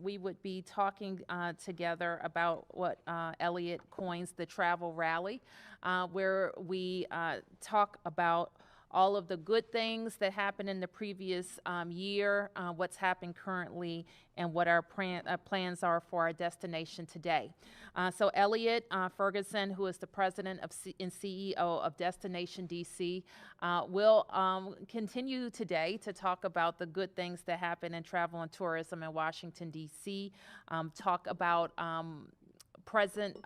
we would be talking together about what Elliot coins the travel rally, where we talk about all of the good things that happened in the previous year, what's happened currently, and what our plans are for our destination today. So Elliot Ferguson, who is the president and CEO of Destination DC, will continue today to talk about the good things that happen in travel and tourism in Washington, D.C., talk about present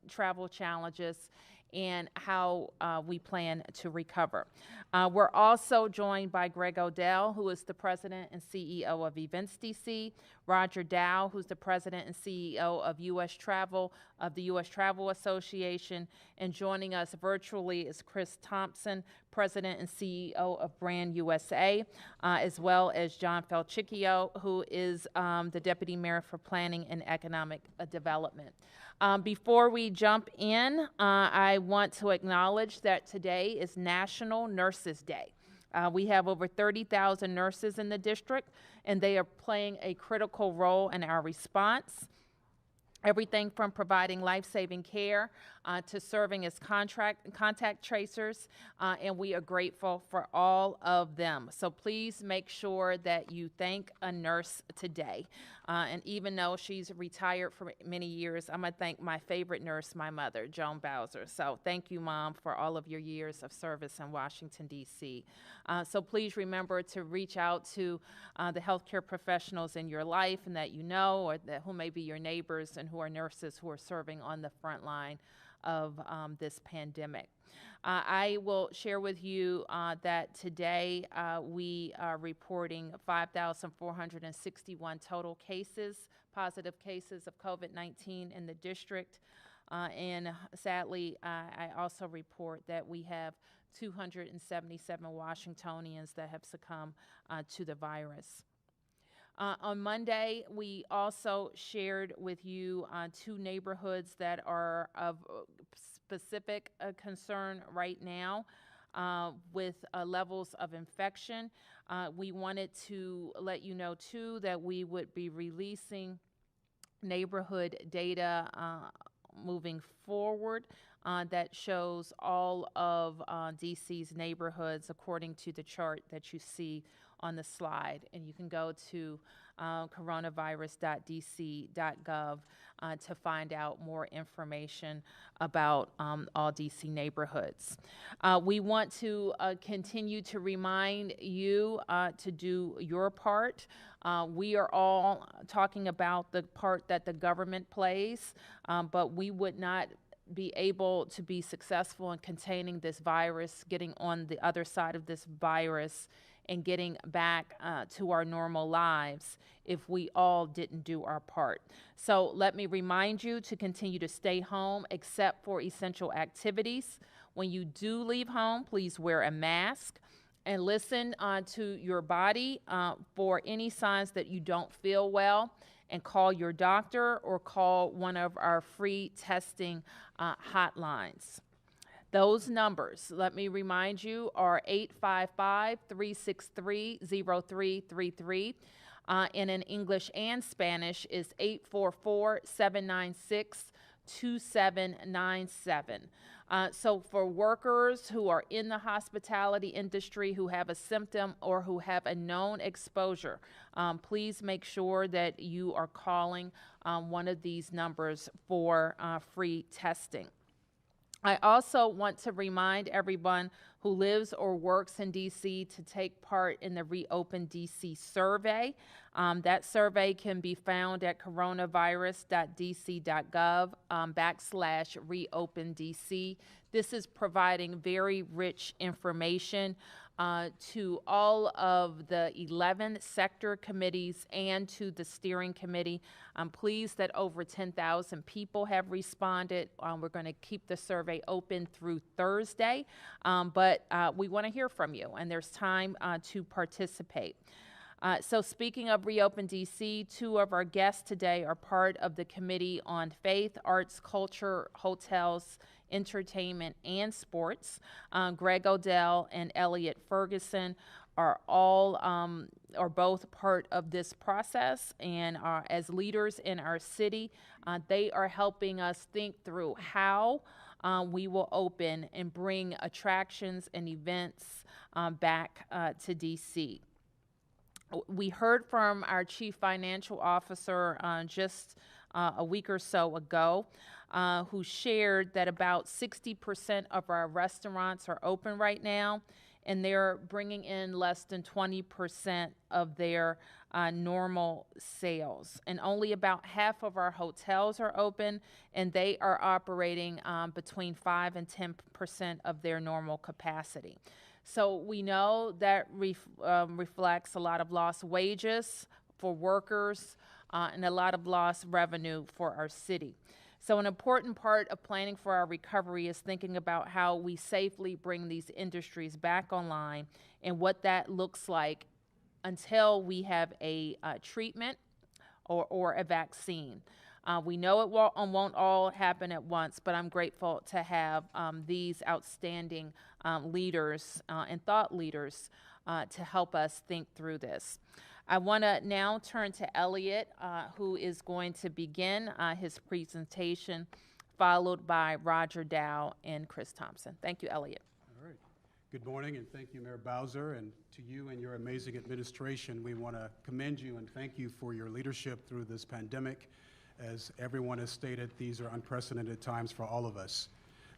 travel challenges, and how we plan to recover. We're also joined by Greg Odell, who is the president and CEO of Events DC, Roger Dow, who's the president and CEO of U.S. Travel, of the U.S. Travel Association, and joining us virtually is Chris Thompson, president and CEO of Brand USA, as well as John Falchicchio, who is the deputy mayor for planning and economic development. Before we jump in, I want to acknowledge that today is National Nurses Day. We have over 30,000 nurses in the district, and they are playing a critical role in our response. Everything from providing life-saving care to serving as contact tracers, and we are grateful for all of them. So please make sure that you thank a nurse today. And even though she's retired for many years, I'm going to thank my favorite nurse, my mother, Joan Bowser. So thank you, Mom, for all of your years of service in Washington, D.C. So please remember to reach out to the healthcare professionals in your life and that you know, or that who may be your neighbors and who are nurses who are serving on the front line of this pandemic. I will share with you that today we are reporting 5,461 total cases, positive cases of COVID-19 in the district. And sadly, I also report that we have 277 Washingtonians that have succumbed to the virus. On Monday, we also shared with you two neighborhoods that are of specific concern right now with levels of infection. We wanted to let you know, too, that we would be releasing neighborhood data moving forward that shows all of DC's neighborhoods according to the chart that you see on the slide. And you can go to coronavirus.dc.gov to find out more information about all DC neighborhoods. We want to continue to remind you to do your part. We are all talking about the part that the government plays, but we would not be able to be successful in containing this virus, getting on the other side of this virus, and getting back to our normal lives if we all didn't do our part. So let me remind you to continue to stay home except for essential activities. When you do leave home, please wear a mask and listen to your body for any signs that you don't feel well, and call your doctor or call one of our free testing hotlines. Those numbers, let me remind you, are 855-363-0333, and in English and Spanish is 844-796-2797. So for workers who are in the hospitality industry who have a symptom or who have a known exposure, please make sure that you are calling one of these numbers for free testing. I also want to remind everyone who lives or works in DC to take part in the Reopen DC survey. That survey can be found at coronavirus.dc.gov /reopendc. This is providing very rich information to all of the 11 sector committees and to the steering committee. I'm pleased that over 10,000 people have responded. We're going to keep the survey open through Thursday, but we want to hear from you, and there's time to participate. So speaking of Reopen DC, two of our guests today are part of the Committee on Faith, Arts, Culture, Hotels, Entertainment, and Sports. Greg Odell and Elliot Ferguson are all are both part of this process, and are, as leaders in our city, they are helping us think through how we will open and bring attractions and events back to DC. We heard from our Chief Financial Officer just a week or so ago, who shared that about 60% of our restaurants are open right now, and they're bringing in less than 20% of their normal sales. And only about half of our hotels are open, and they are operating between 5 and 10% of their normal capacity. So we know that reflects a lot of lost wages for workers and a lot of lost revenue for our city. So an important part of planning for our recovery is thinking about how we safely bring these industries back online and what that looks like until we have a treatment or a vaccine. We know it won't all happen at once, but I'm grateful to have these outstanding leaders and thought leaders to help us think through this. I want to now turn to Elliot, who is going to begin his presentation, followed by Roger Dow and Chris Thompson. Thank you, Elliot. All right. Good morning, and thank you, Mayor Bowser, and to you and your amazing administration. We want to commend you and thank you for your leadership through this pandemic. As everyone has stated, these are unprecedented times for all of us.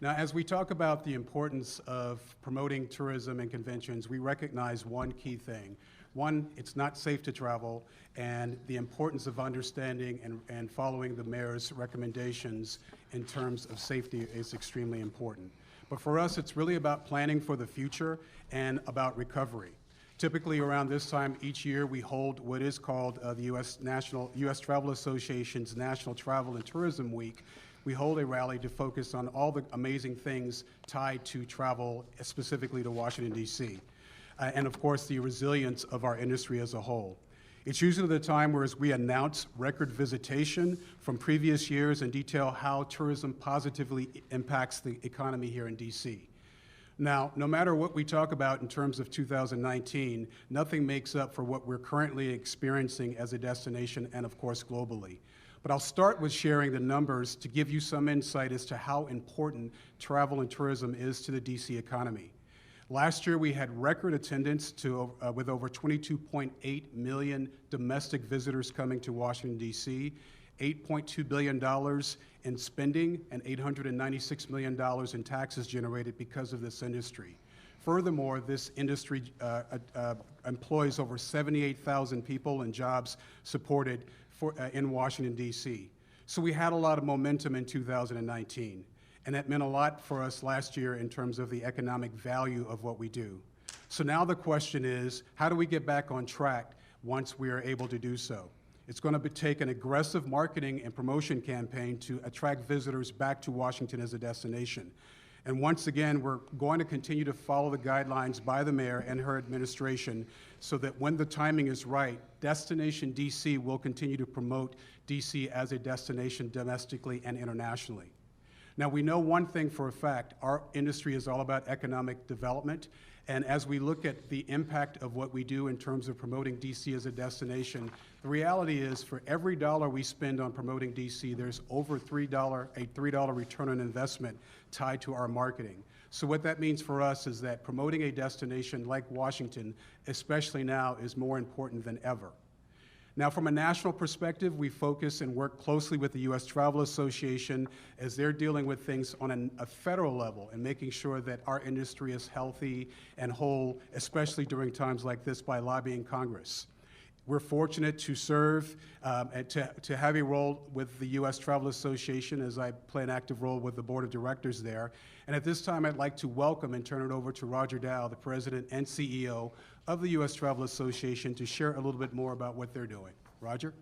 Now, as we talk about the importance of promoting tourism and conventions, we recognize one key thing. One, it's not safe to travel, and the importance of understanding and following the mayor's recommendations in terms of safety is extremely important. But for us, it's really about planning for the future and about recovery. Typically around this time each year, we hold what is called the U.S. Travel Association's National Travel and Tourism Week. We hold a rally to focus on all the amazing things tied to travel, specifically to Washington, D.C., and of course, the resilience of our industry as a whole. It's usually the time where we announce record visitation from previous years and detail how tourism positively impacts the economy here in D.C. Now, no matter what we talk about in terms of 2019, nothing makes up for what we're currently experiencing as a destination and, of course, globally. But I'll start with sharing the numbers to give you some insight as to how important travel and tourism is to the D.C. economy. Last year, we had record attendance with over 22.8 million domestic visitors coming to Washington, D.C., $8.2 billion in spending, and $896 million in taxes generated because of this industry. Furthermore, this industry employs over 78,000 people and jobs supported in Washington, D.C. So we had a lot of momentum in 2019, and that meant a lot for us last year in terms of the economic value of what we do. So now the question is, how do we get back on track once we are able to do so? It's going to take an aggressive marketing and promotion campaign to attract visitors back to Washington as a destination. And once again, we're going to continue to follow the guidelines by the mayor and her administration so that when the timing is right, Destination DC will continue to promote DC as a destination domestically and internationally. Now, we know one thing for a fact: our industry is all about economic development. And as we look at the impact of what we do in terms of promoting DC as a destination, the reality is for every dollar we spend on promoting DC, there's over a $3 return on investment tied to our marketing. So what that means for us is that promoting a destination like Washington, especially now, is more important than ever. Now, from a national perspective, we focus and work closely with the U.S. Travel Association as they're dealing with things on a federal level and making sure that our industry is healthy and whole, especially during times like this, by lobbying Congress. We're fortunate to serve and to have a role with the U.S. Travel Association, as I play an active role with the board of directors there. And at this time, I'd like to welcome and turn it over to Roger Dow, the president and CEO of the U.S. Travel Association, to share a little bit more about what they're doing. Roger?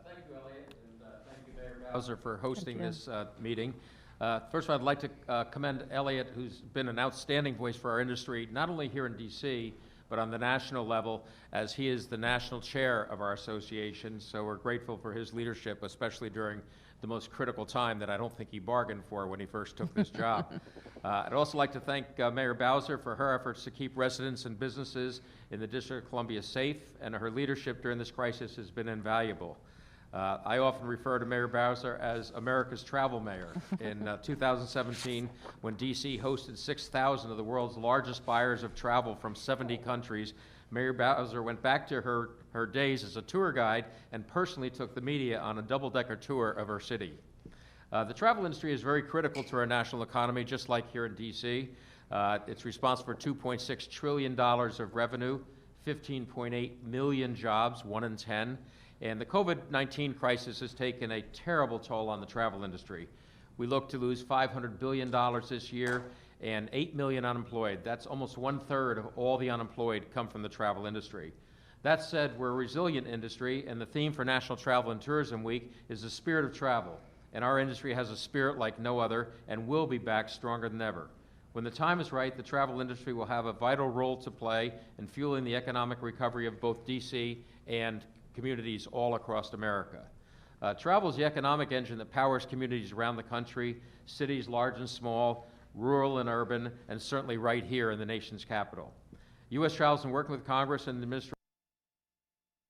Thank you, Elliot, and thank you, Mayor Bowser, for hosting this meeting. First of all, I'd like to commend Elliot, who's been an outstanding voice for our industry, not only here in D.C., but on the national level, as he is the national chair of our association. So we're grateful for his leadership, especially during the most critical time that I don't think he bargained for when he first took this job. I'd also like to thank Mayor Bowser for her efforts to keep residents and businesses in the District of Columbia safe, and her leadership during this crisis has been invaluable. I often refer to Mayor Bowser as America's travel mayor. In 2017, when D.C. hosted 6,000 of the world's largest buyers of travel from 70 countries, Mayor Bowser went back to her days as a tour guide and personally took the media on a double-decker tour of her city. The travel industry is very critical to our national economy, just like here in D.C. It's responsible for $2.6 trillion of revenue, 15.8 million jobs, 1 in 10. And the COVID-19 crisis has taken a terrible toll on the travel industry. We look to lose $500 billion this year and 8 million unemployed. That's almost 1/3 of all the unemployed come from the travel industry. That said, we're a resilient industry, and the theme for National Travel and Tourism Week is the spirit of travel. And our industry has a spirit like no other and will be back stronger than ever. When the time is right, the travel industry will have a vital role to play in fueling the economic recovery of both D.C. and communities all across America. Travel is the economic engine that powers communities around the country, cities large and small, rural and urban, and certainly right here in the nation's capital. U.S. Travel has been working with Congress and the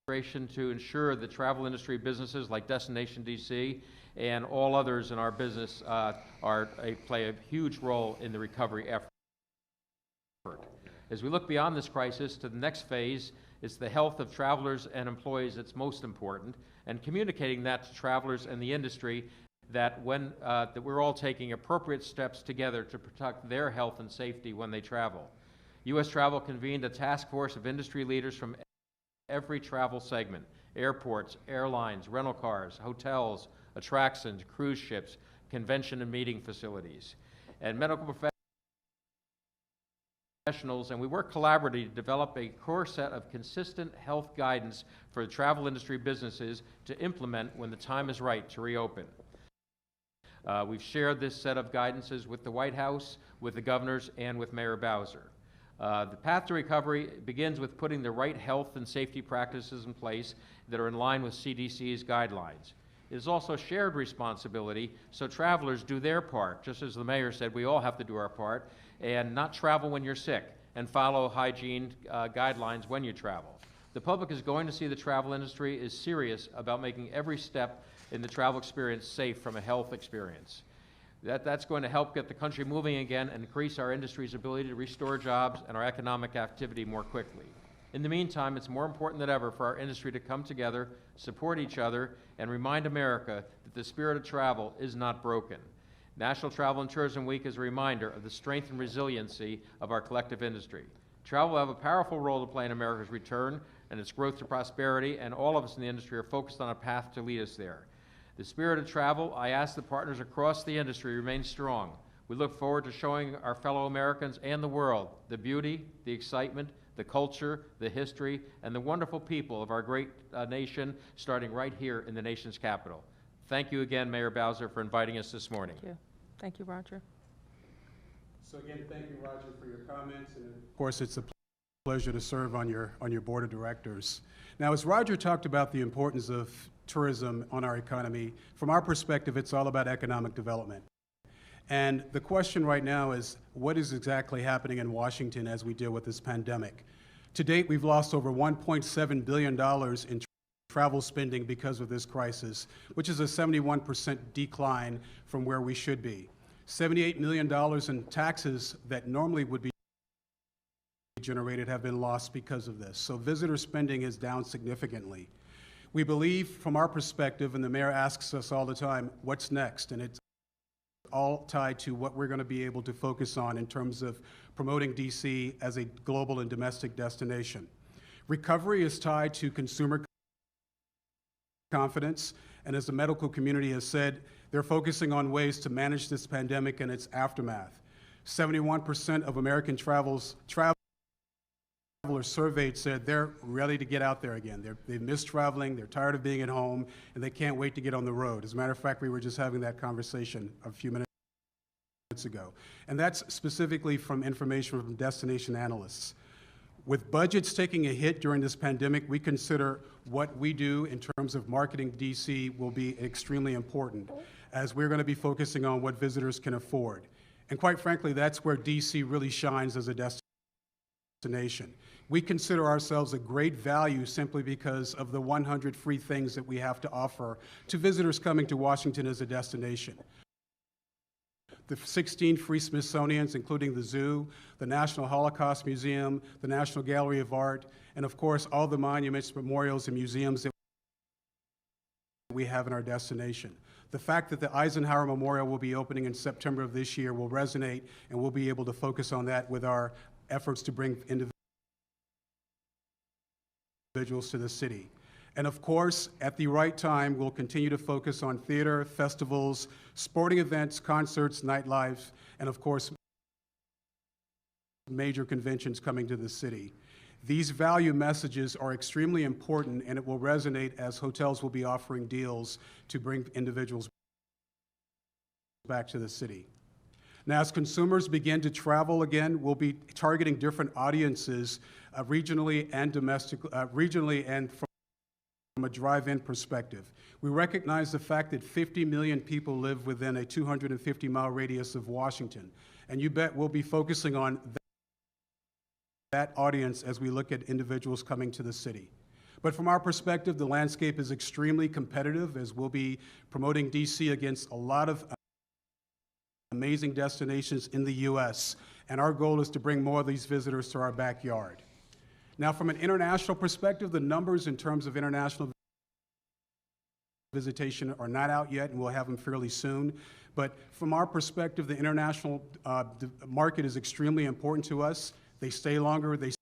administration to ensure the travel industry businesses like Destination DC and all others in our business play a huge role in the recovery effort. As we look beyond this crisis to the next phase, it's the health of travelers and employees that's most important, and communicating that to travelers and the industry that we're all taking appropriate steps together to protect their health and safety when they travel. U.S. Travel convened a task force of industry leaders from every travel segment: airports, airlines, rental cars, hotels, attractions, cruise ships, convention and meeting facilities, and medical professionals, and we work collaboratively to develop a core set of consistent health guidance for the travel industry businesses to implement when the time is right to reopen. We've shared this set of guidances with the White House, with the governors, and with Mayor Bowser. The path to recovery begins with putting the right health and safety practices in place that are in line with CDC's guidelines. It is also shared responsibility, so travelers do their part. Just as the mayor said, we all have to do our part, and not travel when you're sick, and follow hygiene guidelines when you travel. The public is going to see the travel industry is serious about making every step in the travel experience safe from a health experience. That's going to help get the country moving again and increase our industry's ability to restore jobs and our economic activity more quickly. In the meantime, it's more important than ever for our industry to come together, support each other, and remind America that the spirit of travel is not broken. National Travel and Tourism Week is a reminder of the strength and resiliency of our collective industry. Travel will have a powerful role to play in America's return and its growth to prosperity, and all of us in the industry are focused on a path to lead us there. The spirit of travel, I ask the partners across the industry remain strong. We look forward to showing our fellow Americans and the world the beauty, the excitement, the culture, the history, and the wonderful people of our great nation, starting right here in the nation's capital. Thank you again, Mayor Bowser, for inviting us this morning. Thank you. Thank you, Roger. So again, thank you, Roger, for your comments, and of course, it's a pleasure to serve on your board of directors. Now, as Roger talked about the importance of tourism on our economy, from our perspective, it's all about economic development. And the question right now is, what is exactly happening in Washington as we deal with this pandemic? To date, we've lost over $1.7 billion in travel spending because of this crisis, which is a 71% decline from where we should be. $78 million in taxes that normally would be generated have been lost because of this. So visitor spending is down significantly. We believe, from our perspective, and the mayor asks us all the time, what's next? And it's all tied to what we're going to be able to focus on in terms of promoting DC as a global and domestic destination. Recovery is tied to consumer confidence, and as the medical community has said, they're focusing on ways to manage this pandemic and its aftermath. 71% of American travelers surveyed said they're ready to get out there again. They miss traveling, they're tired of being at home, and they can't wait to get on the road. As a matter of fact, we were just having that conversation a few minutes ago. And that's specifically from information from destination analysts. With budgets taking a hit during this pandemic, we consider what we do in terms of marketing DC will be extremely important, as we're going to be focusing on what visitors can afford. And quite frankly, that's where DC really shines as a destination. We consider ourselves a great value simply because of the 100 free things that we have to offer to visitors coming to Washington as a destination. The 16 free Smithsonians, including the Zoo, the National Holocaust Museum, the National Gallery of Art, and of course, all the monuments, memorials, and museums that we have in our destination. The fact that the Eisenhower Memorial will be opening in September of this year will resonate, and we'll be able to focus on that with our efforts to bring individuals to the city. And of course, at the right time, we'll continue to focus on theater, festivals, sporting events, concerts, nightlife, and of course, major conventions coming to the city. These value messages are extremely important, and it will resonate as hotels will be offering deals to bring individuals back to the city. Now, as consumers begin to travel again, we'll be targeting different audiences regionally and from a drive-in perspective. We recognize the fact that 50 million people live within a 250-mile radius of Washington, and you bet we'll be focusing on that audience as we look at individuals coming to the city. But from our perspective, the landscape is extremely competitive, as we'll be promoting DC against a lot of amazing destinations in the U.S., and our goal is to bring more of these visitors to our backyard. Now, from an international perspective, the numbers in terms of international visitation are not out yet, and we'll have them fairly soon. But from our perspective, the international market is extremely important to us. They stay longer, they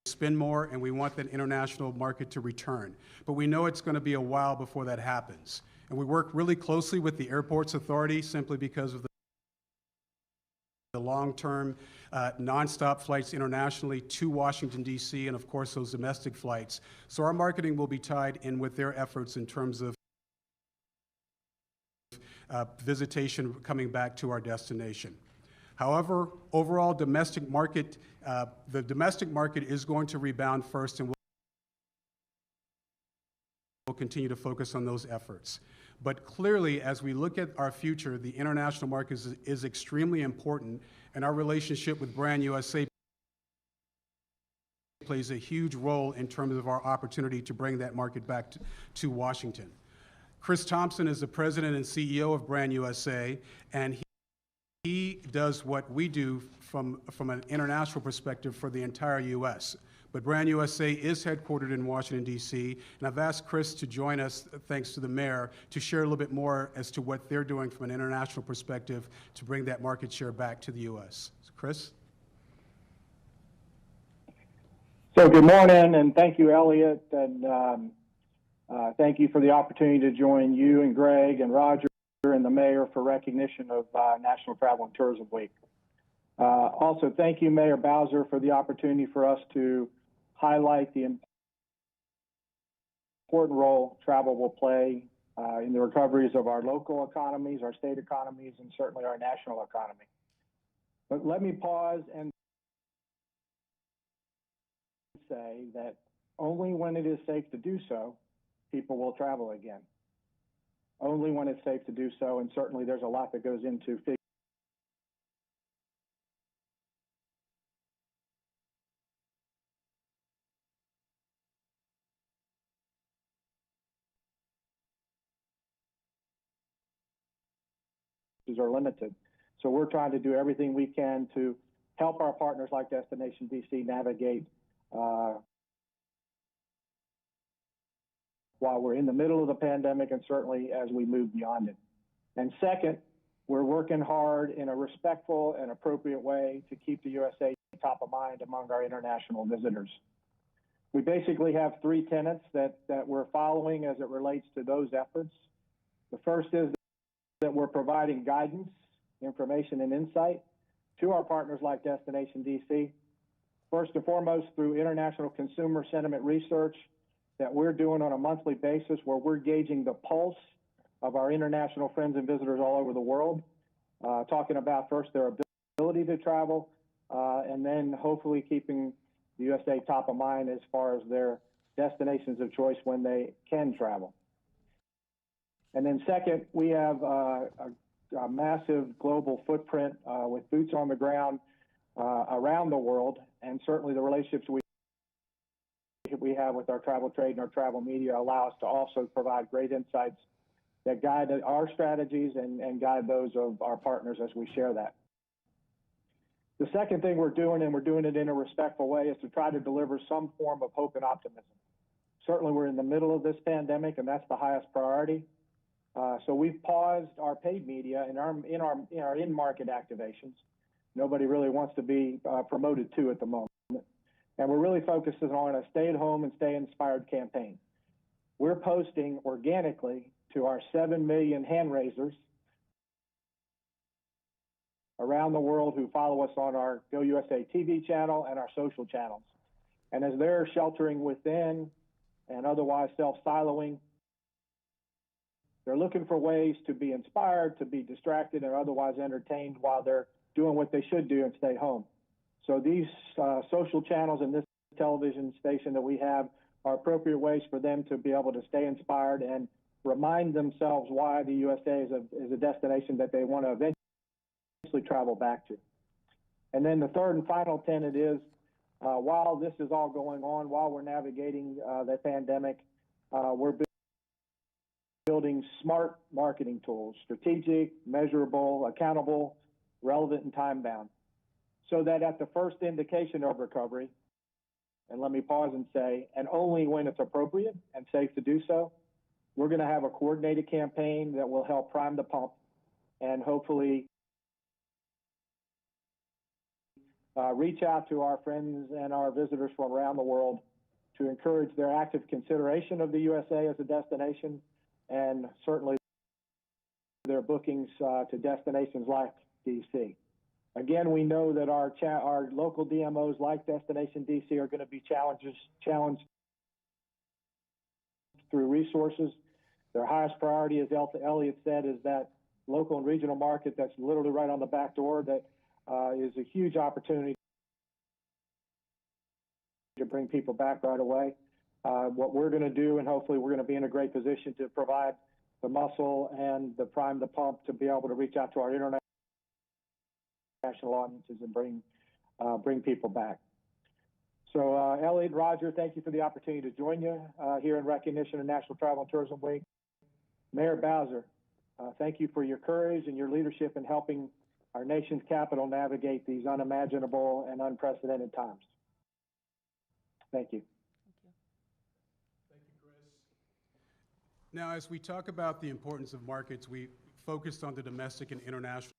spend more, and we want that international market to return. But we know it's going to be a while before that happens. And we work really closely with the Airports Authority simply because of the long-term nonstop flights internationally to Washington, D.C., and of course those domestic flights. So our marketing will be tied in with their efforts in terms of visitation coming back to our destination. However, overall domestic market, the domestic market is going to rebound first, and we'll continue to focus on those efforts. But clearly, as we look at our future, the international market is extremely important, and our relationship with Brand USA plays a huge role in terms of our opportunity to bring that market back to Washington. Chris Thompson is the president and CEO of Brand USA, and he does what we do from an international perspective for the entire U.S. But Brand USA is headquartered in Washington, D.C., and I've asked Chris to join us, thanks to the mayor, to share a little bit more as to what they're doing from an international perspective to bring that market share back to the U.S. So, Chris? So good morning, and thank you, Elliot, and thank you for the opportunity to join you and Greg and Roger and the mayor for recognition of National Travel and Tourism Week. Also, thank you, Mayor Bowser, for the opportunity for us to highlight the important role travel will play in the recoveries of our local economies, our state economies, and certainly our national economy. But let me pause and say that only when it is safe to do so, people will travel again. Only when it's safe to do so, and certainly there's a lot that goes into are limited. So we're trying to do everything we can to help our partners like Destination DC navigate while we're in the middle of the pandemic and certainly as we move beyond it. And second, we're working hard in a respectful and appropriate way to keep the USA top of mind among our international visitors. We basically have three tenets that we're following as it relates to those efforts. The first is that we're providing guidance, information, and insight to our partners like Destination DC. First and foremost, through international consumer sentiment research that we're doing on a monthly basis, where we're gauging the pulse of our international friends and visitors all over the world, talking about first their ability to travel, and then hopefully keeping the USA top of mind as far as their destinations of choice when they can travel. And then second, we have a massive global footprint with boots on the ground around the world, and certainly the relationships we have with our travel trade and our travel media allow us to also provide great insights that guide our strategies and guide those of our partners as we share that. The second thing we're doing, and we're doing it in a respectful way, is to try to deliver some form of hope and optimism. Certainly we're in the middle of this pandemic, and that's the highest priority. So we've paused our paid media in our in-market activations. Nobody really wants to be promoted to at the moment. And we're really focusing on a stay at home and stay inspired campaign. We're posting organically to our 7 million hand raisers around the world who follow us on our Go USA TV channel and our social channels. And as they're sheltering within and otherwise self-siloing, they're looking for ways to be inspired, to be distracted, and otherwise entertained while they're doing what they should do and stay home. So these social channels and this television station that we have are appropriate ways for them to be able to stay inspired and remind themselves why the USA is a destination that they want to eventually travel back to. And then the third and final tenet is, while this is all going on, while we're navigating the pandemic, we're building smart marketing tools, strategic, measurable, accountable, relevant, and time-bound, so that at the first indication of recovery, and let me pause and say, and only when it's appropriate and safe to do so, we're going to have a coordinated campaign that will help prime the pump and hopefully reach out to our friends and our visitors from around the world to encourage their active consideration of the USA as a destination, and certainly their bookings to destinations like DC. Again, we know that our local DMOs like Destination DC are going to be challenged through resources. Their highest priority, as Elliot said, is that local and regional market that's literally right on the back door that is a huge opportunity to bring people back right away. What we're going to do, and hopefully we're going to be in a great position to provide the muscle and the prime the pump to be able to reach out to our international audiences and bring people back. So Elliot, Roger, thank you for the opportunity to join you here in recognition of National Travel and Tourism Week. Mayor Bowser, thank you for your courage and your leadership in helping our nation's capital navigate these unimaginable and unprecedented times. Thank you. Thank you, Chris. Now, as we talk about the importance of markets, we focused on the domestic and international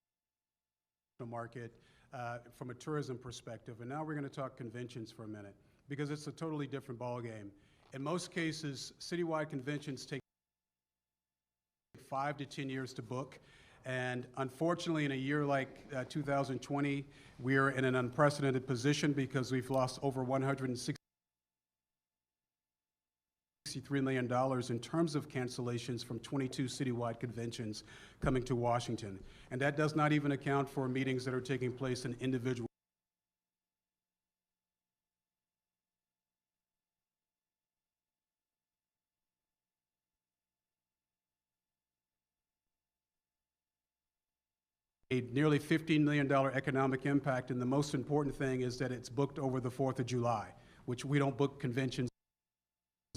market from a tourism perspective, and now we're going to talk conventions for a minute, because it's a totally different ballgame. In most cases, citywide conventions take 5 to 10 years to book, and unfortunately in a year like 2020, we're in an unprecedented position because we've lost over $163 million in terms of cancellations from 22 citywide conventions coming to Washington. And that does not even account for meetings that are taking place in individual a nearly $15 million economic impact, and the most important thing is that it's booked over the 4th of July, which we don't book conventions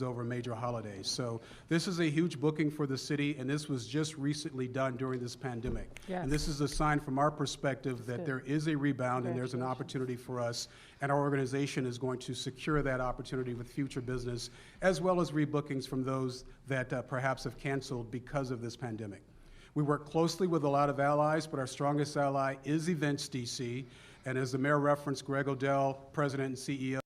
over major holidays. So this is a huge booking for the city, and this was just recently done during this pandemic. Yes. And this is a sign from our perspective that there is a rebound and there's an opportunity for us, and our organization is going to secure that opportunity with future business, as well as rebookings from those that perhaps have canceled because of this pandemic. We work closely with a lot of allies, but our strongest ally is Events DC, and as the mayor referenced, Greg Odell, President and CEO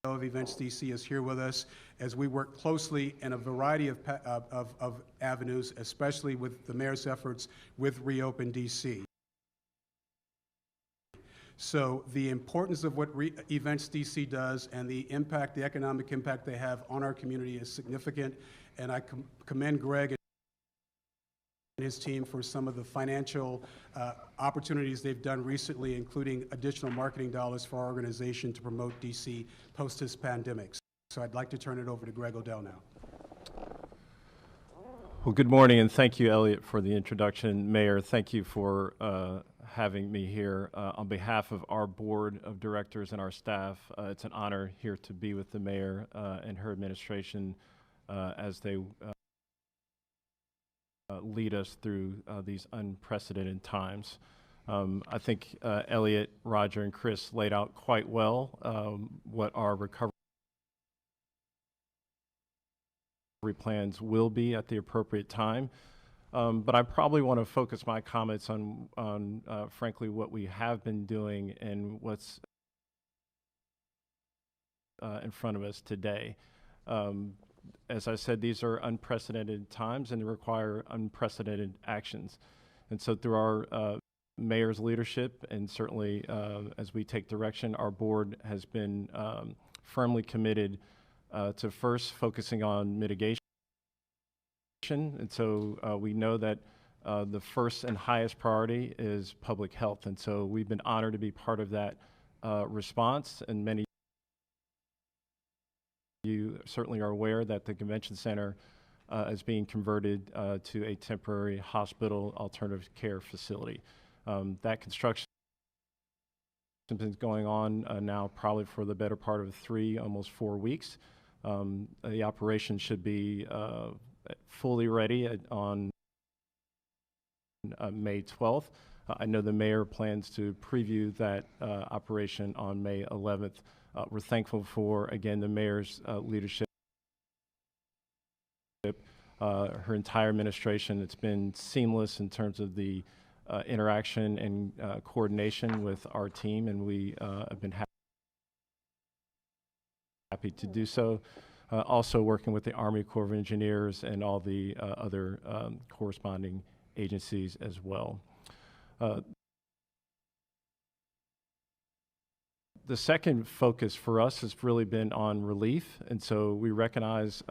of Events DC, is here with us as we work closely in a variety of avenues, especially with the mayor's efforts with Reopen DC. So the importance of what Events DC does and the impact, the economic impact they have on our community is significant, and I commend Greg his team for some of the financial opportunities they've done recently, including additional marketing dollars for our organization to promote DC post this pandemic. So I'd like to turn it over to Greg Odell now. Well, good morning, and thank you, Elliot, for the introduction. Mayor, thank you for having me here. On behalf of our board of directors and our staff, it's an honor here to be with the mayor and her administration as they lead us through these unprecedented times. I think Elliot, Roger, and Chris laid out quite well what our recovery plans will be at the appropriate time. But I probably want to focus my comments on frankly, what we have been doing and what's in front of us today. As I said, these are unprecedented times and they require unprecedented actions. And so through our mayor's leadership and certainly as we take direction, our board has been firmly committed to first focusing on mitigation. And so we know that the first and highest priority is public health. And so we've been honored to be part of that response. And many of you certainly are aware that the convention center is being converted to a temporary hospital alternative care facility. That construction has been going on now probably for the better part of 3, almost 4 weeks. The operation should be fully ready on May 12th. I know the mayor plans to preview that operation on May 11th. We're thankful for, again, the mayor's leadership, her entire administration. It's been seamless in terms of the interaction and coordination with our team, and we have been happy to do so. Also working with the Army Corps of Engineers and all the other corresponding agencies as well. The second focus for us has really been on relief, and so we recognize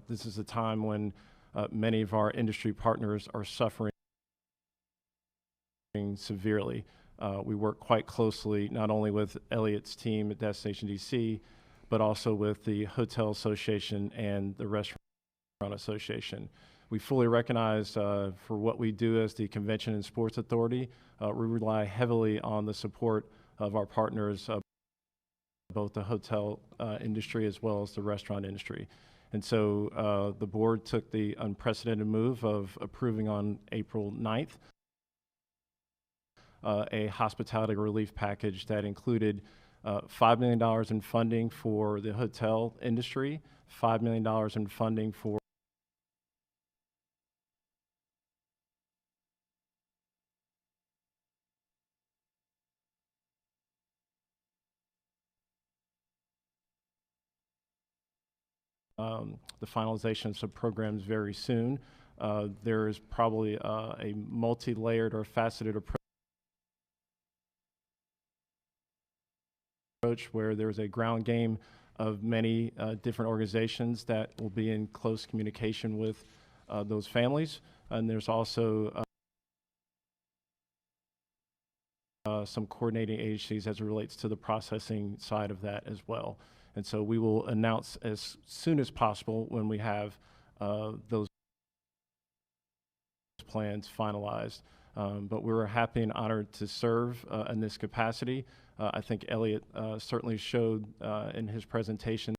this is a time when many of our industry partners are suffering severely. We work quite closely not only with Elliot's team at Destination DC, but also with the Hotel Association and the Restaurant Association. We fully recognize for what we do as the Convention and Sports Authority, we rely heavily on the support of our partners, both the hotel industry as well as the restaurant industry. And so the board took the unprecedented move of approving on April 9th a hospitality relief package that included $5 million in funding for the hotel industry, $5 million in funding for the finalization of some programs very soon. There is probably a multi-layered or faceted approach where there's a ground game of many different organizations that will be in close communication with those families. And there's also some coordinating agencies as it relates to the processing side of that as well. And so we will announce as soon as possible when we have those plans finalized. But we're happy and honored to serve in this capacity. I think Elliot certainly showed in his presentation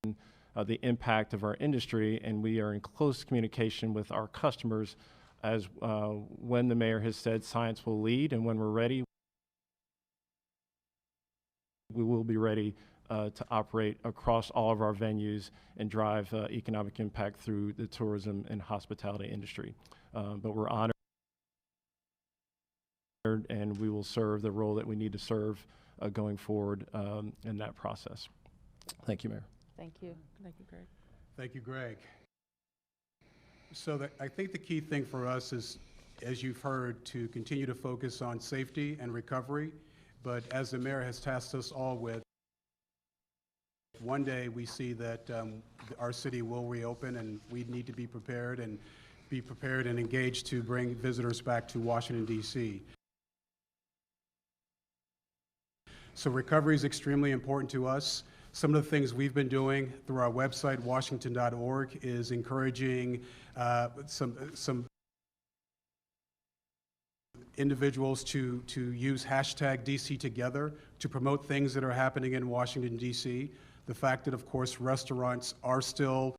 the impact of our industry, and we are in close communication with our customers as when the mayor has said science will lead, and when we're ready, we will be ready to operate across all of our venues and drive economic impact through the tourism and hospitality industry. But we're honored, and we will serve the role that we need to serve going forward in that process. Thank you, Mayor. Thank you. Thank you, Greg. Thank you, Greg. So I think the key thing for us is, as you've heard, to continue to focus on safety and recovery. But as the mayor has tasked us all with, one day we see that our city will reopen, and we need to be prepared and engaged to bring visitors back to Washington, D.C. So recovery is extremely important to us. Some of the things we've been doing through our website, washington.org, is encouraging some individuals to use hashtag DC Together to promote things that are happening in Washington, D.C. The fact that, of course, restaurants are still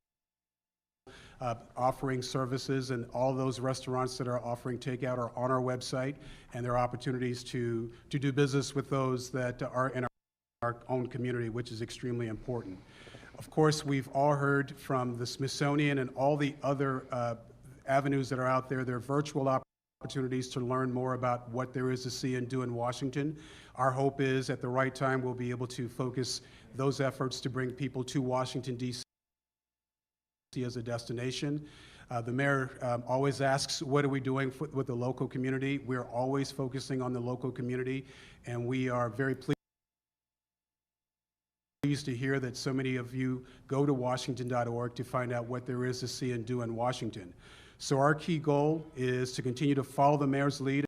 offering services, and all those restaurants that are offering takeout are on our website, and there are opportunities to do business with those that are in our own community, which is extremely important. Of course, we've all heard from the Smithsonian and all the other avenues that are out there. There are virtual opportunities to learn more about what there is to see and do in Washington. Our hope is at the right time we'll be able to focus those efforts to bring people to Washington, D.C. as a destination. The mayor always asks, what are we doing with the local community? We're always focusing on the local community, and we are very pleased to hear that so many of you go to washington.org to find out what there is to see and do in Washington. So our key goal is to continue to follow the mayor's lead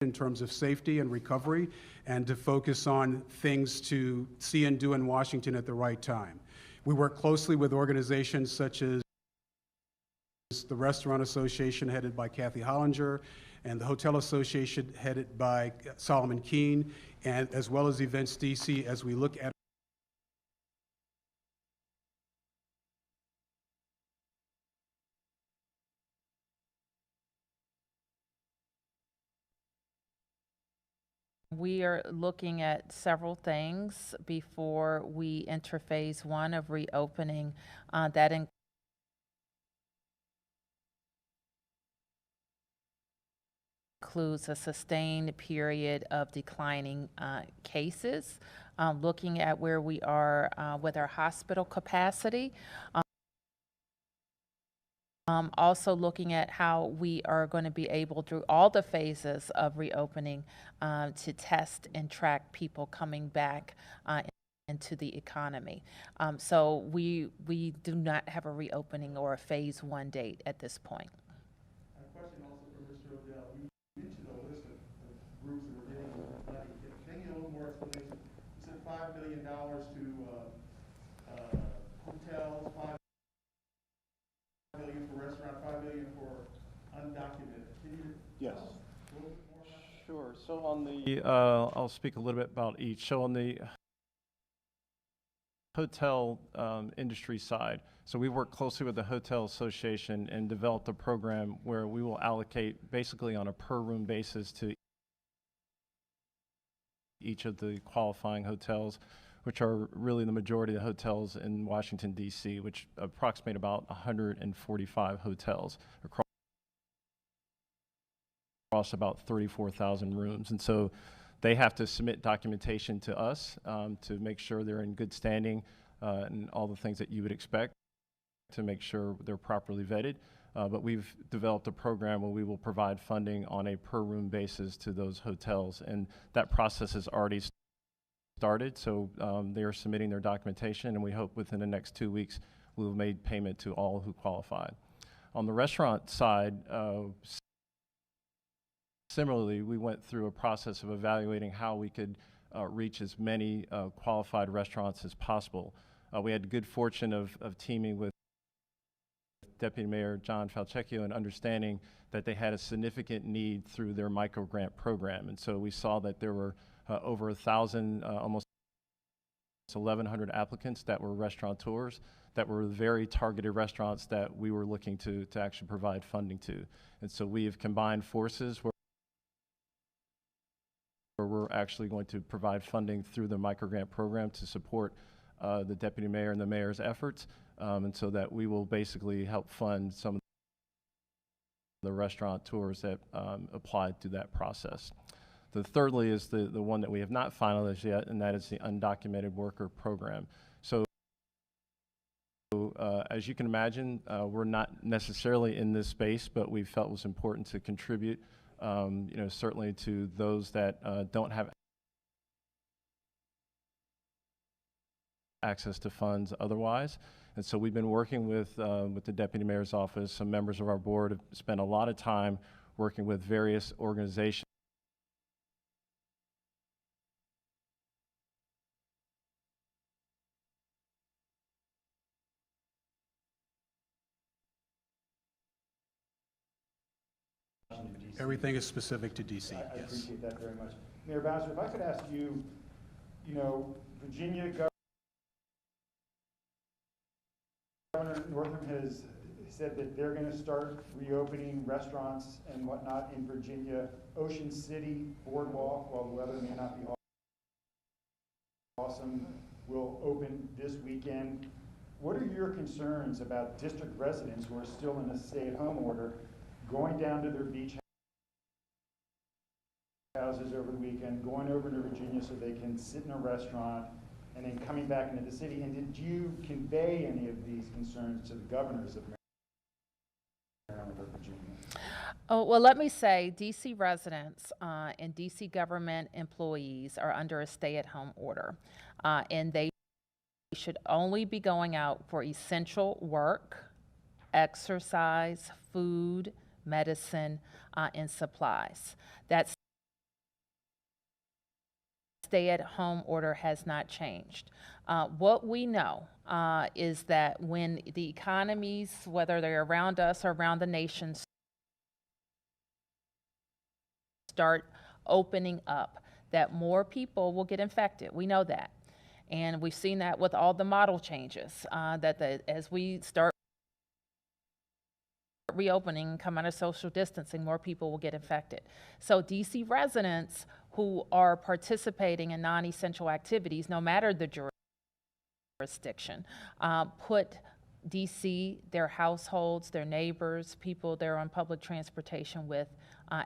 in terms of safety and recovery, and to focus on things to see and do in Washington at the right time. We work closely with organizations such as the Restaurant Association, headed by Kathy Hollinger, and the Hotel Association, headed by Solomon Keene, and as well as Events DC, as we look at We are looking at several things before we enter phase one of reopening. That includes a sustained period of declining cases, looking at where we are with our hospital capacity. Also looking at how we are going to be able, through all the phases of reopening, to test and track people coming back into the economy. So we do not have a reopening or a phase one date at this point. A question also for Mr. O'Dell. You mentioned a list of groups that were getting money. Can you give a little more explanation? You said $5 million to hotels, $5 million for restaurant, $5 million for undocumented. Can you Yes. tell us a little bit more about that? Sure. So on the, I'll speak a little bit about each. So on the hotel industry side, so we work closely with the Hotel Association and developed a program where we will allocate basically on a per room basis to each of the qualifying hotels, which are really the majority of the hotels in Washington, D.C., which approximate about 145 hotels across about 34,000 rooms. And so they have to submit documentation to us to make sure they're in good standing and all the things that you would expect to make sure they're properly vetted. But we've developed a program where we will provide funding on a per room basis to those hotels. And that process has already started. So they are submitting their documentation, and we hope within the next 2 weeks we'll have made payment to all who qualified. On the restaurant side, similarly, we went through a process of evaluating how we could reach as many qualified restaurants as possible. We had the good fortune of teaming with Deputy Mayor John Falchecchio and understanding that they had a significant need through their micro-grant program. And so we saw that there were over 1,000, almost 1,100 applicants that were restaurateurs, that were very targeted restaurants that we were looking to actually provide funding to. And so we have combined forces where we're actually going to provide funding through the microgrant program to support the deputy mayor and the mayor's efforts, and so that we will basically help fund some of the restaurateurs that applied to that process. The thirdly is the one that we have not finalized yet, and that is the undocumented worker program. So as you can imagine, we're not necessarily in this space, but we felt it was important to contribute, certainly to those that don't have access to funds otherwise. And so we've been working with the Deputy Mayor's Office. Some members of our board have spent a lot of time working with various organizations Everything is specific to DC, I yes. appreciate that very much. Mayor Bowser, if I could ask you, Virginia Governor Northam has said that they're going to start reopening restaurants and whatnot in Virginia. Ocean City Boardwalk, while the weather may not be awesome, will open this weekend. What are your concerns about district residents who are still in a stay-at-home order going down to their beach houses over the weekend, going over to Virginia so they can sit in a restaurant, and then coming back into the city? And did you convey any of these concerns to the governors of Maryland or Virginia? Oh, well, let me say, DC residents and DC government employees are under a stay-at-home order, and they should only be going out for essential work, exercise, food, medicine, and supplies. That stay-at-home order has not changed. What we know is that when the economies, whether they're around us or around the nation, start opening up, that more people will get infected. We know that. And we've seen that with all the model changes, as we start reopening, come out of social distancing, more people will get infected. So DC residents who are participating in non-essential activities, no matter the jurisdiction, put DC, their households, their neighbors, people they're on public transportation with,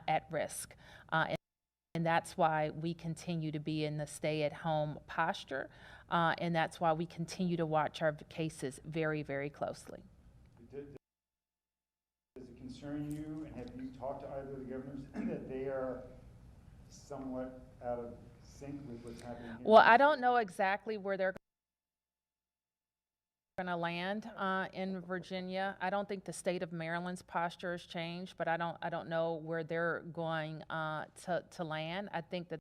at risk. And that's why we continue to be in the stay-at-home posture, and that's why we continue to watch our cases very, very closely. Does it concern you, and have you talked to either of the governors that they are somewhat out of sync with what's happening here? Well, I don't know exactly where they're going to land in Virginia. I don't think the state of Maryland's posture has changed, but I don't know where they're going to land. I think that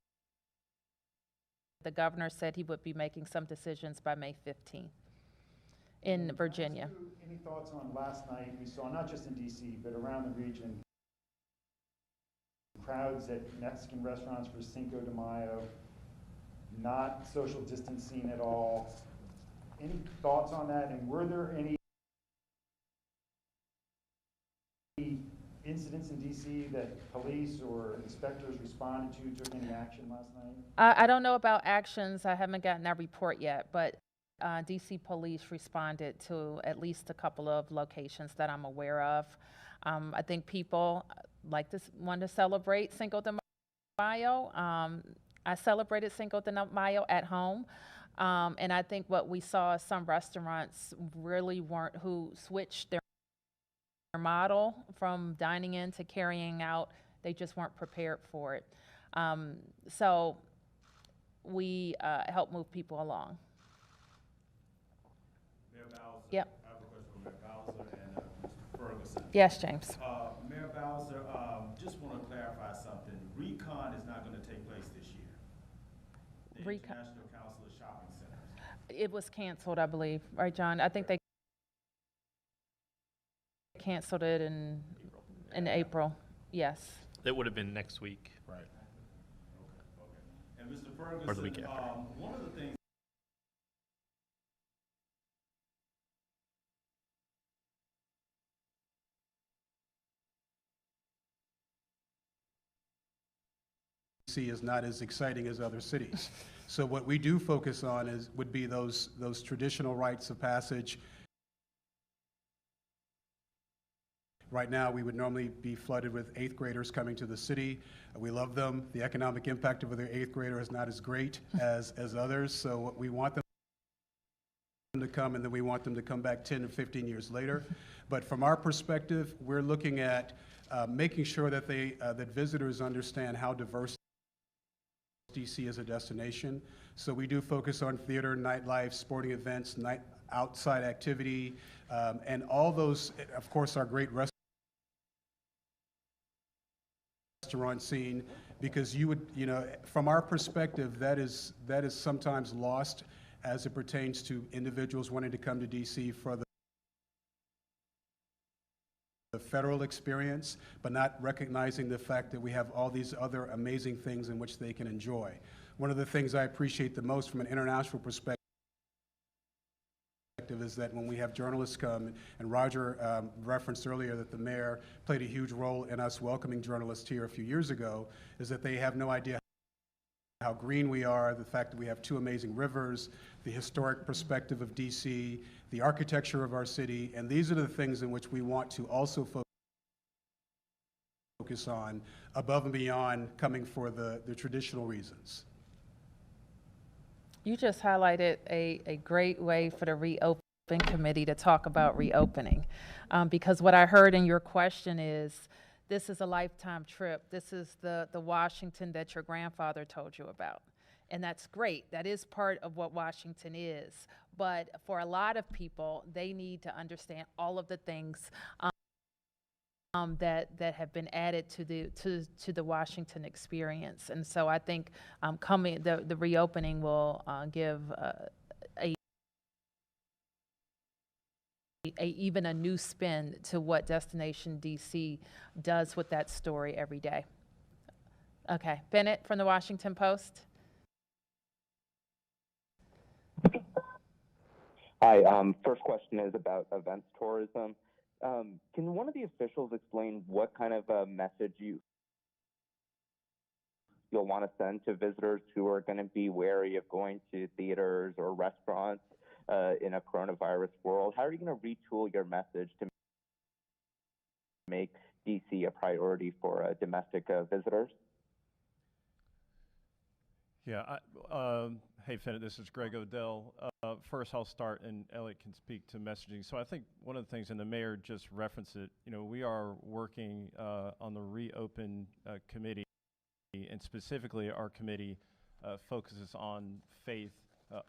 the governor said he would be making some decisions by May 15th in Virginia. Any thoughts on last night? We saw, not just in DC, but around the region, crowds at Mexican restaurants for Cinco de Mayo, not social distancing at all. Any thoughts on that? And were there any incidents in DC that police or inspectors responded to, took any action last night? I don't know about actions. I haven't gotten that report yet, but DC police responded to at least a couple of locations that I'm aware of. I think people want to celebrate Cinco de Mayo. I celebrated Cinco de Mayo at home. And I think what we saw is some restaurants really who switched their model from dining in to carrying out. They just weren't prepared for it. So we help move people along. Mayor Bowser. Yep. I have a question for Mayor Bowser and Mr. Ferguson. Yes, James. Mayor Bowser, just want to clarify something. Recon is not going to take place this year. The International Council of Shopping Centers. It was canceled, I believe, right, John? I think they canceled it in April. Yes. That would have been next week. Right. Okay. And Mr. Ferguson, Or the week after. One of the things DC is not as exciting as other cities. So what we do focus on would be those traditional rites of passage. Right now, we would normally be flooded with 8th graders coming to the city. We love them. The economic impact of their 8th grader is not as great as others. So we want them to come, and then we want them to come back 10 or 15 years later. But from our perspective, we're looking at making sure that that visitors understand how diverse DC as a destination. So we do focus on theater, nightlife, sporting events, outside activity, and all those, of course, our great restaurant scene, because you would, from our perspective, that is sometimes lost as it pertains to individuals wanting to come to DC for the federal experience, but not recognizing the fact that we have all these other amazing things in which they can enjoy. One of the things I appreciate the most from an international perspective is that when we have journalists come, and Roger referenced earlier that the mayor played a huge role in us welcoming journalists here a few years ago, is that they have no idea how green we are, the fact that we have two amazing rivers, the historic perspective of DC, the architecture of our city, and these are the things in which we want to also focus on above and beyond coming for the traditional reasons. You just highlighted a great way for the Reopen Committee to talk about reopening. Because what I heard in your question is, this is a lifetime trip. This is the Washington that your grandfather told you about. And that's great. That is part of what Washington is. But for a lot of people, they need to understand all of the things that have been added to the Washington experience. And so I think the reopening will give even a new spin to what Destination DC does with that story every day. Okay, Bennett from the Washington Post. Hi, first question is about events tourism. Can one of the officials explain what kind of a message you'll want to send to visitors who are going to be wary of going to theaters or restaurants in a coronavirus world? How are you going to retool your message to make DC a priority for domestic visitors? Yeah, hey, Fennett, this is Greg Odell. First, I'll start, and Elliot can speak to messaging. So I think one of the things, and the mayor just referenced it, we are working on the Reopen Committee, and specifically our committee focuses on faith,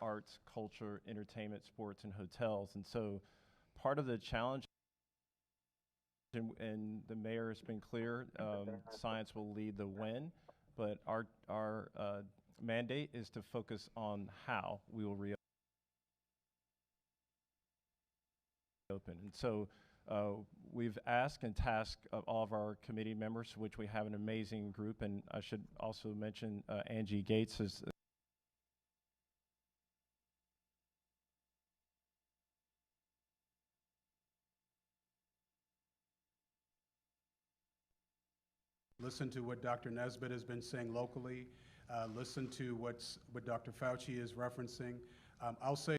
arts, culture, entertainment, sports, and hotels. And so part of the challenge, and the mayor has been clear, science will lead the when, but our mandate is to focus on how we will reopen. And so we've asked and tasked all of our committee members, which we have an amazing group, and I should also mention Angie Gates is listen to what Dr. Nesbitt has been saying locally, listen to what Dr. Fauci is referencing. I'll say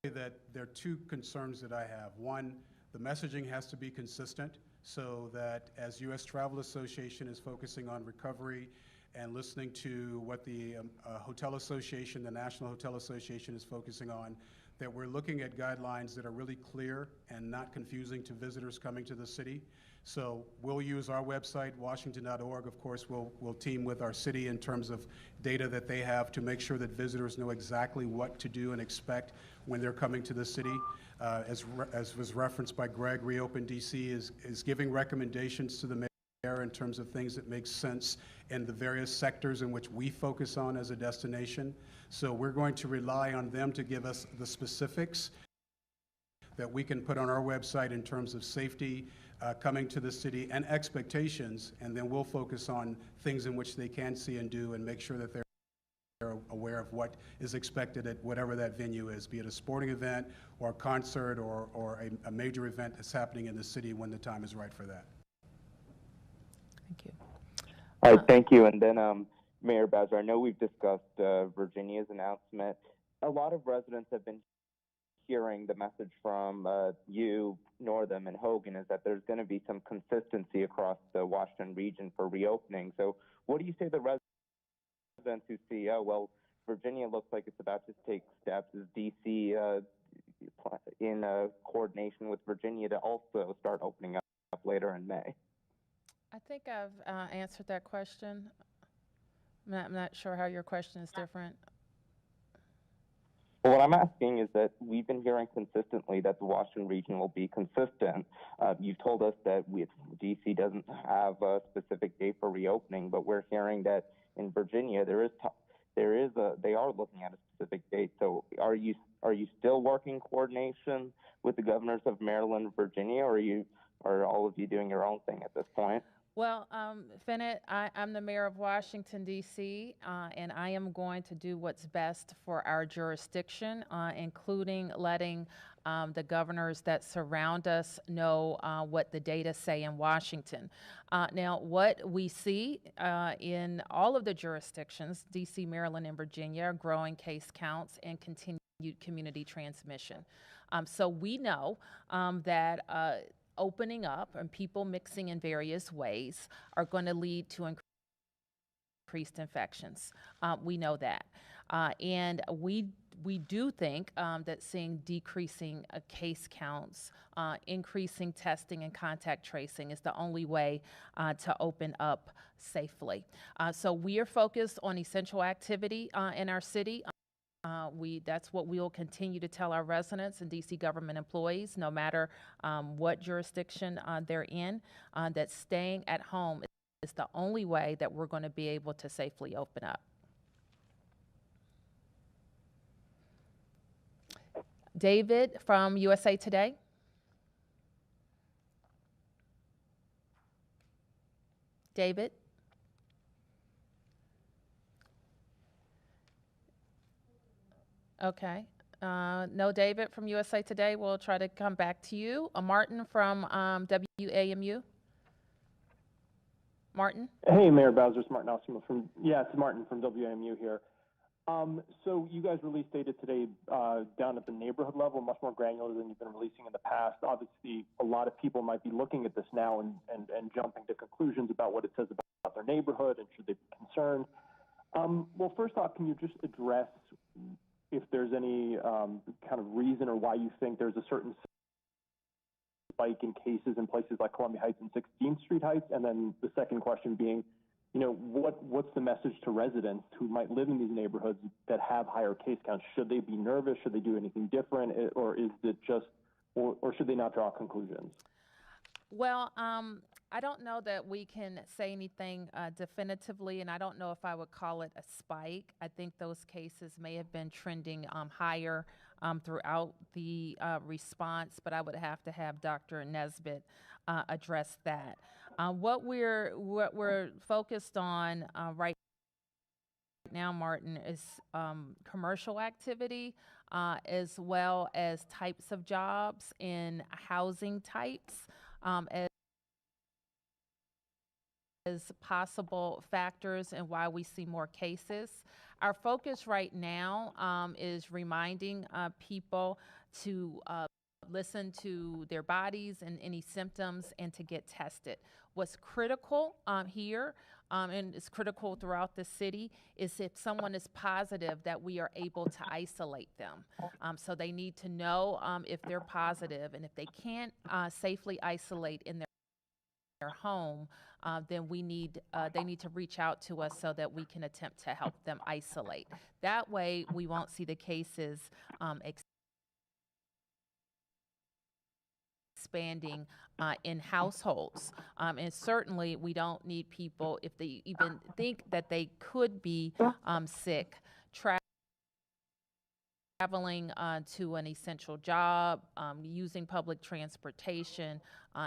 that there are two concerns that I have. One, the messaging has to be consistent so that as U.S. Travel Association is focusing on recovery and listening to what the Hotel Association, the National Hotel Association is focusing on, that we're looking at guidelines that are really clear and not confusing to visitors coming to the city. So we'll use our website, washington.org. Of course, we'll team with our city in terms of data that they have to make sure that visitors know exactly what to do and expect when they're coming to the city. As was referenced by Greg, Reopen DC is giving recommendations to the mayor in terms of things that make sense in the various sectors in which we focus on as a destination. So we're going to rely on them to give us the specifics that we can put on our website in terms of safety, coming to the city, and expectations, and then we'll focus on things in which they can see and do and make sure that they're aware of what is expected at whatever that venue is, be it a sporting event or a concert or a major event that's happening in the city when the time is right for that. Thank you. All right, thank you. And then Mayor Bowser, I know we've discussed Virginia's announcement. A lot of residents have been hearing the message from you, Northam, and Hogan is that there's going to be some consistency across the Washington region for reopening. So what do you say to the residents who see, oh, well, Virginia looks like it's about to take steps? Is D.C. in coordination with Virginia to also start opening up later in May? I think I've answered that question. I'm not sure how your question is different. Well, what I'm asking is that we've been hearing consistently that the Washington region will be consistent. You've told us that DC doesn't have a specific date for reopening, but we're hearing that in Virginia they are looking at a specific date. So are you still working coordination with the governors of Maryland and Virginia, or are all of you doing your own thing at this point? Well, Fennett, I'm the mayor of Washington, D.C., and I am going to do what's best for our jurisdiction, including letting the governors that surround us know what the data say in Washington. Now, what we see in all of the jurisdictions, D.C., Maryland, and Virginia, are growing case counts and continued community transmission. So we know that opening up and people mixing in various ways are going to lead to increased infections. We know that. And we do think that seeing decreasing case counts, increasing testing and contact tracing is the only way to open up safely. So we are focused on essential activity in our city. That's what we will continue to tell our residents and DC government employees, no matter what jurisdiction they're in, that staying at home is the only way that we're going to be able to safely open up. David from USA Today. David. Okay. No, David from USA Today. We'll try to come back to you. Martin from WAMU. Martin? Hey, Mayor Bowser, it's Martin Osimo it's Martin from WAMU here. So you guys released data today down at the neighborhood level, much more granular than you've been releasing in the past. Obviously, a lot of people might be looking at this now and jumping to conclusions about what it says about their neighborhood and should they be concerned. Well, first off, can you just address if there's any kind of reason or why you think there's a certain spike in cases in places like Columbia Heights and 16th Street Heights? And then the second question being, what's the message to residents who might live in these neighborhoods that have higher case counts? Should they be nervous? Should they do anything different? Or is it just, or should they not draw conclusions? Well, I don't know that we can say anything definitively, and I don't know if I would call it a spike. I think those cases may have been trending higher throughout the response, but I would have to have Dr. Nesbitt address that. What we're focused on right now, Martin, is commercial activity as well as types of jobs in housing types as possible factors and why we see more cases. Our focus right now is reminding people to listen to their bodies and any symptoms and to get tested. What's critical here, and it's critical throughout the city, is if someone is positive that we are able to isolate them. So they need to know if they're positive, and if they can't safely isolate in their home, then they need to reach out to us so that we can attempt to help them isolate. That way, we won't see the cases expanding in households. And certainly, we don't need people, if they even think that they could be sick, traveling to an essential job, using public transportation,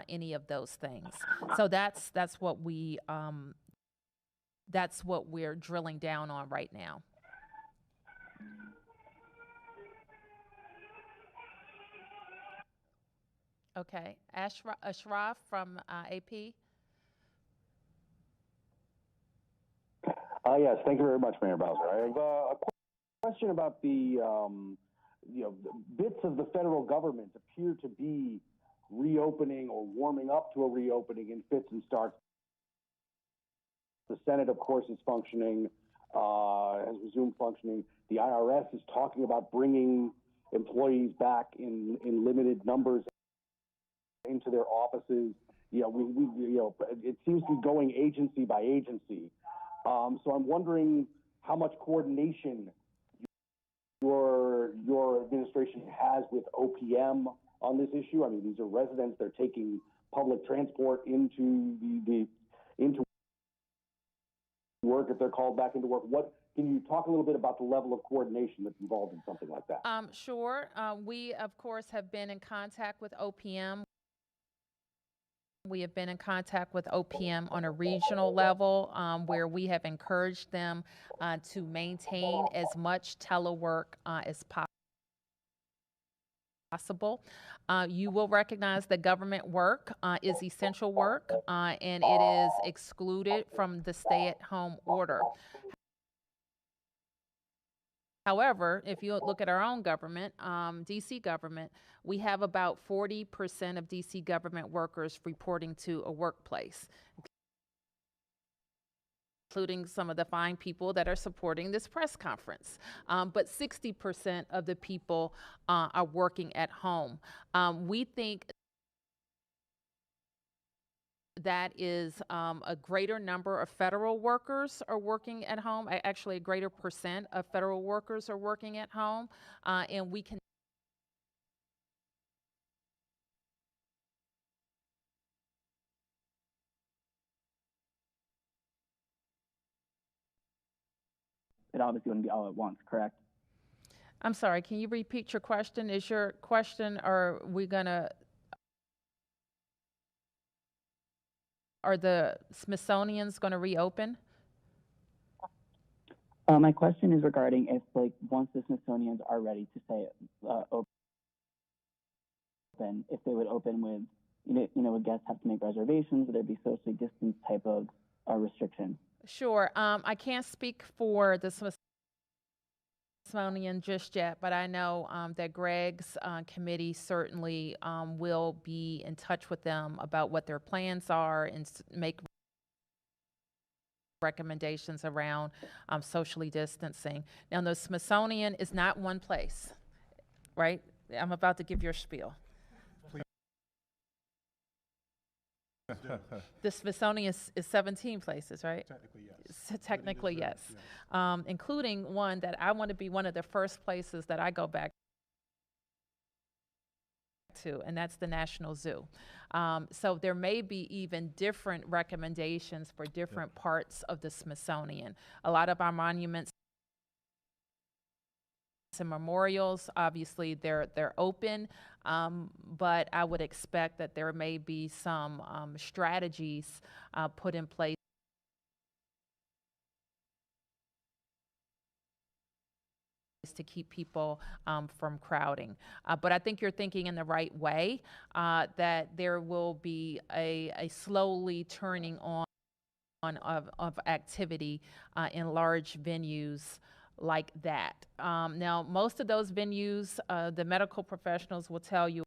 any of those things. So that's what we're drilling down on right now. Okay, Ashraf from AP. Yes, thank you very much, Mayor Bowser. I have a question about the bits of the federal government appear to be reopening or warming up to a reopening in fits and starts. The Senate, of course, is functioning, has resumed functioning. The IRS is talking about bringing employees back in limited numbers into their offices. It seems to be going agency by agency. So I'm wondering how much coordination your administration has with OPM on this issue. I mean, these are residents; they're taking public transport into into work if they're called back into work. What can you talk a little bit about the level of coordination that's involved in something like that? Sure. We, of course, have been in contact with OPM. We have been in contact with OPM on a regional level where we have encouraged them to maintain as much telework as possible. You will recognize that government work is essential work and it is excluded from the stay-at-home order. However, if you look at our own government, DC government, we have about 40% of DC government workers reporting to a workplace, including some of the fine people that are supporting this press conference. But 60% of the people are working at home. We think that is a greater number of federal workers are working at home. Actually, a greater percent of federal workers are working at home, and we can it obviously wouldn't be all at once, correct? I'm sorry, can you repeat your question? Is your question, are the Smithsonian's going to reopen? My question is regarding if, like, once the Smithsonian's are ready to say open, if they would open with, would guests have to make reservations? Would there be socially distanced type of restriction? Sure. I can't speak for the Smithsonian just yet, but I know that Greg's committee certainly will be in touch with them about what their plans are and make recommendations around socially distancing. Now, the Smithsonian is not one place, right? I'm about to give your spiel. The Smithsonian is 17 places, right? Technically, yes. Technically, yes. Including one that I want to be one of the first places that I go back to, and that's the National Zoo. So there may be even different recommendations for different parts of the Smithsonian. A lot of our monuments and memorials, obviously they're open, but I would expect that there may be some strategies put in place to keep people from crowding. But I think you're thinking in the right way, that there will be a slowly turning on of activity in large venues like that. Now, most of those venues, the medical professionals will tell you,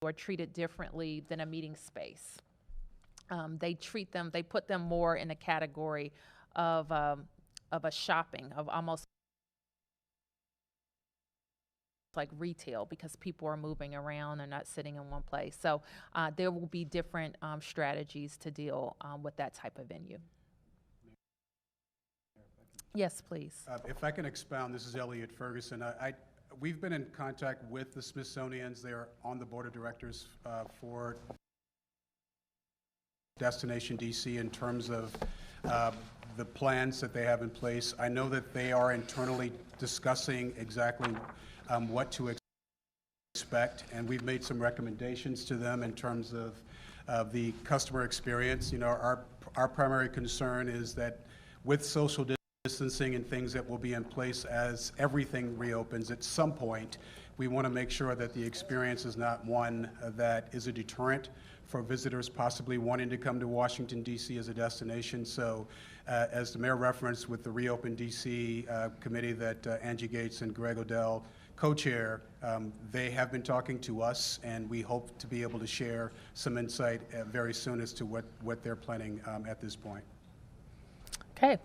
are treated differently than a meeting space. They put them more in a category of a shopping, of almost like retail, because people are moving around, they're not sitting in one place. So there will be different strategies to deal with that type of venue. Yes, please. If I can expound, this is Elliot Ferguson. We've been in contact with the Smithsonian's. They are on the board of directors for Destination DC in terms of the plans that they have in place. I know that they are internally discussing exactly what to expect, and we've made some recommendations to them in terms of the customer experience. Our primary concern is that with social distancing and things that will be in place as everything reopens at some point, we want to make sure that the experience is not one that is a deterrent for visitors possibly wanting to come to Washington, D.C. as a destination. So as the mayor referenced, with the Reopen D.C. committee that Angie Gates and Greg Odell co-chair, they have been talking to us, and we hope to be able to share some insight very soon as to what they're planning at this point. Okay.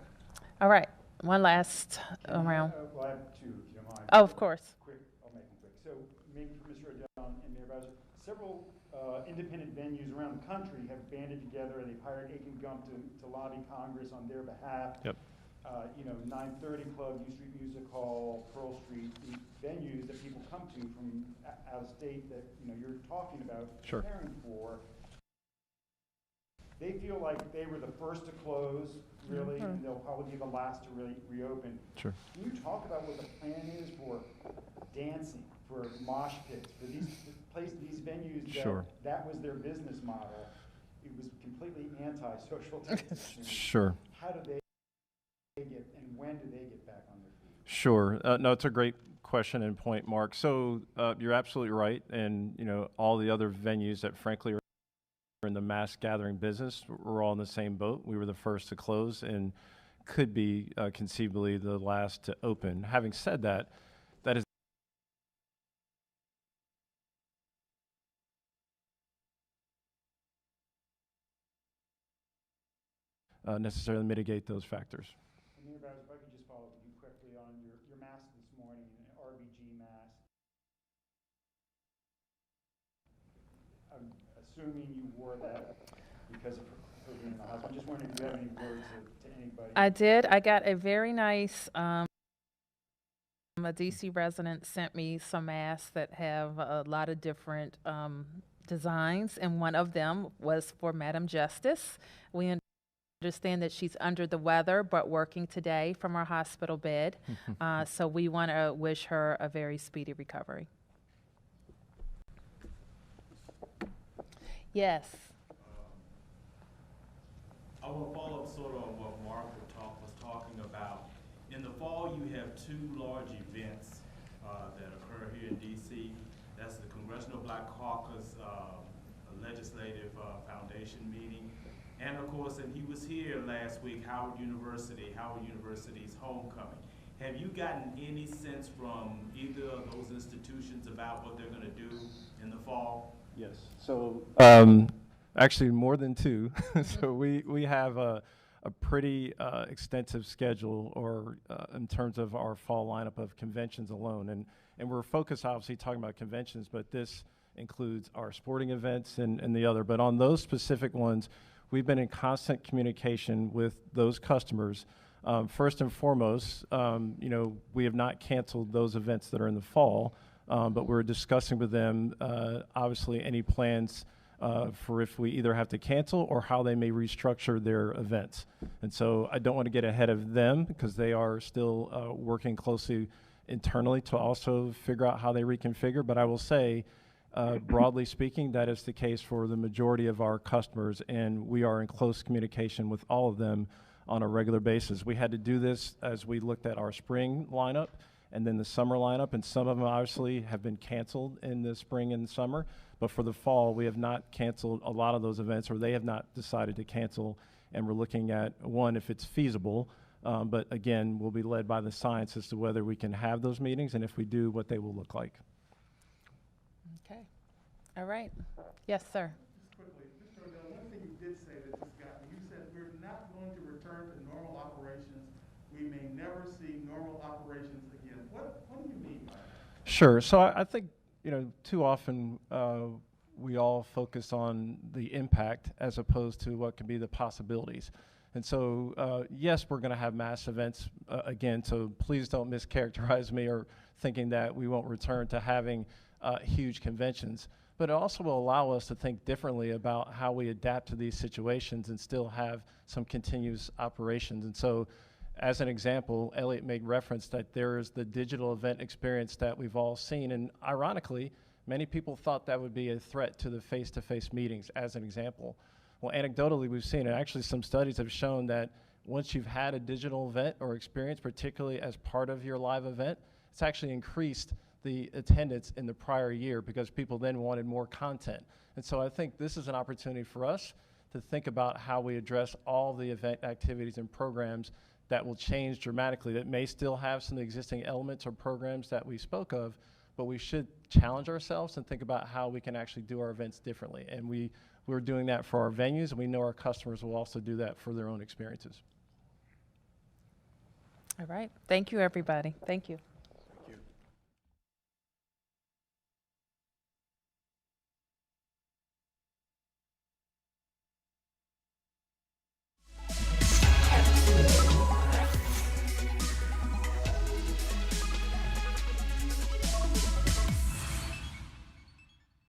All right. One last round. Well, I have two, if you don't mind. Oh, of course. Quick, I'll make them quick. So, maybe for Mr. Odell and Mayor Bowser, several independent venues around the country have banded together and they've hired Aiken Gump to lobby Congress on their behalf. Yep. 930 Club, U Street Music Hall, Pearl Street, these venues that people come to from out of state that, you're talking about Sure. preparing for. They feel like they were the first to close, really, and they'll probably be the last to really reopen. Sure. Can you talk about what the plan is for dancing, for mosh pits, for these venues that Sure. that was their business model? It was completely anti-social distancing. Sure. How do they get, and when do they get back on their feet? Sure. No, it's a great question and point, Mark. So you're absolutely right. And, all the other venues that frankly are in the mass gathering business, we're all in the same boat. We were the first to close and could be conceivably the last to open. Having said that, that is necessarily mitigate those factors. Mayor Bowser, if I could just follow up with you quickly on your mask this morning, an RBG mask. I'm assuming you wore that because of her being in the hospital. I'm just wondering if you have any words to anybody. I did. I got a very nice, a DC resident sent me some masks that have a lot of different designs, and one of them was for Madam Justice. We understand that she's under the weather, but working today from her hospital bed. So we want to wish her a very speedy recovery. Yes. I want to follow up sort of on what Mark was talking about. In the fall, you have two large events that occur here in D.C. That's the Congressional Black Caucus Legislative Foundation meeting. And of course, and he was here last week, Howard University's homecoming. Have you gotten any sense from either of those institutions about what they're going to do in the fall? Yes. So actually more than two. So we have a pretty extensive schedule or in terms of our fall lineup of conventions alone. And we're focused obviously talking about conventions, but this includes our sporting events and the other. But on those specific ones, we've been in constant communication with those customers. First and foremost, we have not canceled those events that are in the fall, but we're discussing with them, obviously, any plans for if we either have to cancel or how they may restructure their events. And so I don't want to get ahead of them because they are still working closely internally to also figure out how they reconfigure. But I will say, broadly speaking, that is the case for the majority of our customers, and we are in close communication with all of them on a regular basis. We had to do this as we looked at our spring lineup and then the summer lineup, and some of them obviously have been canceled in the spring and summer, but for the fall, we have not canceled a lot of those events, or they have not decided to cancel, and we're looking at, one, if it's feasible, but again, we'll be led by the science as to whether we can have those meetings, and if we do, what they will look like. Okay. All right. Yes, sir. Just quickly, Mr. O'Dell, one thing you did say that just got me, you said we're not going to return to normal operations. We may never see normal operations again. What do you mean by that? Sure. So I think, too often we all focus on the impact as opposed to what can be the possibilities. And so, yes, we're going to have mass events again, so please don't mischaracterize me or thinking that we won't return to having huge conventions. But it also will allow us to think differently about how we adapt to these situations and still have some continuous operations. And so, as an example, Elliot made reference that there is the digital event experience that we've all seen. And ironically, many people thought that would be a threat to the face-to-face meetings, as an example. Well, anecdotally, we've seen, and actually some studies have shown that once you've had a digital event or experience, particularly as part of your live event, it's actually increased the attendance in the prior year because people then wanted more content. And so I think this is an opportunity for us to think about how we address all the event activities and programs that will change dramatically, that may still have some existing elements or programs that we spoke of, but we should challenge ourselves and think about how we can actually do our events differently. And we're doing that for our venues, and we know our customers will also do that for their own experiences. All right. Thank you, everybody. Thank you.